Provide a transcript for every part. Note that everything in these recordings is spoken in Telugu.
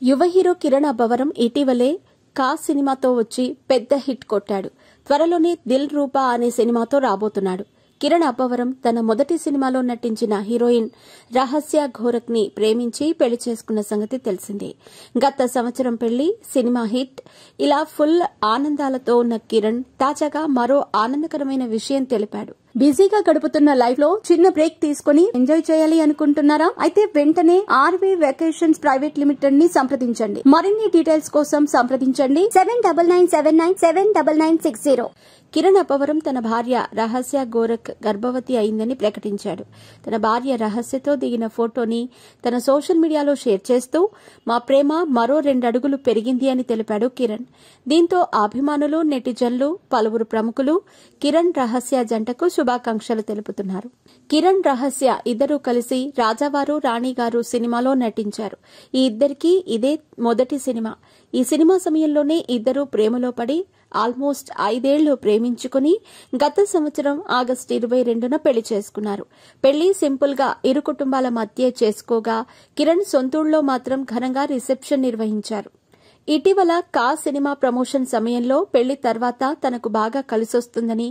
యువ హీరో కిరణ్ అబ్బవరం ఇటీవలే కా సినిమాతో వచ్చి పెద్ద హిట్ కొట్టాడు. త్వరలోనే దిల్ రూపా అనే సినిమాతో రాబోతున్నాడు. కిరణ్ అబ్బవరం తన మొదటి సినిమాలో నటించిన హీరోయిన్ రహస్య ఘోరక్ ని ప్రేమించి పెళ్లి చేసుకున్న సంగతి తెలిసిందే. గత సంవత్సరం పెళ్లి, సినిమా హిట్, ఇలా ఫుల్ ఆనందాలతో ఉన్న కిరణ్ తాజాగా మరో ఆనందకరమైన విషయం తెలిపాడు. బిజీగా గడుపుతున్న లైఫ్ లో చిన్న బ్రేక్ తీసుకుని ఎంజాయ్ చేయాలి అనుకుంటున్నారా? అయితే వెంటనే ఆర్వే వెకేషన్స్ ప్రైవేట్ లిమిటెడ్ ని సంప్రదించండి. మరిన్ని డీటెయిల్స్ కోసం సంప్రదించండి 7997979960. కిరణ్ అబ్బవరం తన భార్య రహస్య ఘోరక్ గర్భవతి అయిందని ప్రకటించాడు. తన భార్య రహస్యతో దిగిన ఫోటోని తన సోషల్ మీడియాలో షేర్ చేస్తూ మా ప్రేమ మరో 2 అడుగులు పెరిగింది అని తెలిపాడు కిరణ్. దీంతో అభిమానులు, నెటిజన్లు, పలువురు ప్రముఖులు కిరణ్ రహస్య జంటకు శుభాకాంక్షలు తెలుపుతున్నారు. కిరణ్ రహస్య ఇద్దరూ కలిసి రాజావారు రాణిగారు సినిమాలో నటించారు. ఈ ఇద్దరికీ ఇదే మొదటి సినిమా. ఈ సినిమా సమయంలోనే ఇద్దరూ ప్రేమలో పడి ఆల్మోస్ట్ 5 ఏళ్లు ప్రేమించుకుని గత సంవత్సరం ఆగస్టు 22న పెళ్లి చేసుకున్నారు. పెళ్లి సింపుల్ గా ఇరు కుటుంబాల మధ్య చేసుకోగా కిరణ్ సొంతూళ్లో మాత్రం ఘనంగా రిసెప్షన్ నిర్వహించారు. ఇటీవల కా సినిమా ప్రమోషన్ సమయంలో పెళ్లి తర్వాత తనకు బాగా కలిసొస్తుందని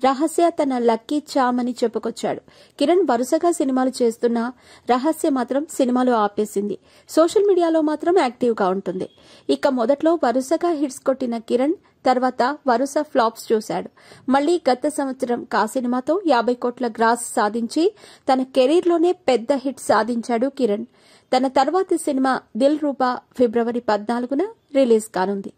రహస్య తన లక్కీ చామ్ అని చెప్పుకొచ్చాడు. కిరణ్ వరుసగా సినిమాలు చేస్తున్నా రహస్య మాత్రం సినిమాలు ఆపేసింది. సోషల్ మీడియాలో మాత్రం యాక్టివ్ గా ఉంటుంది. ఇక మొదట్లో వరుసగా హిట్స్ కొట్టిన కిరణ్ తర్వాత వరుస ఫ్లాప్స్ చూశాడు. మళ్లీ గత సంవత్సరం కా సినిమాతో 50 కోట్ల గ్రాస్ సాధించి తన కెరీర్లోనే పెద్ద హిట్ సాధించాడు కిరణ్. తన తర్వాతి సినిమా దిల్ రూపా ఫిబ్రవరి 14న రిలీజ్ కానుంది.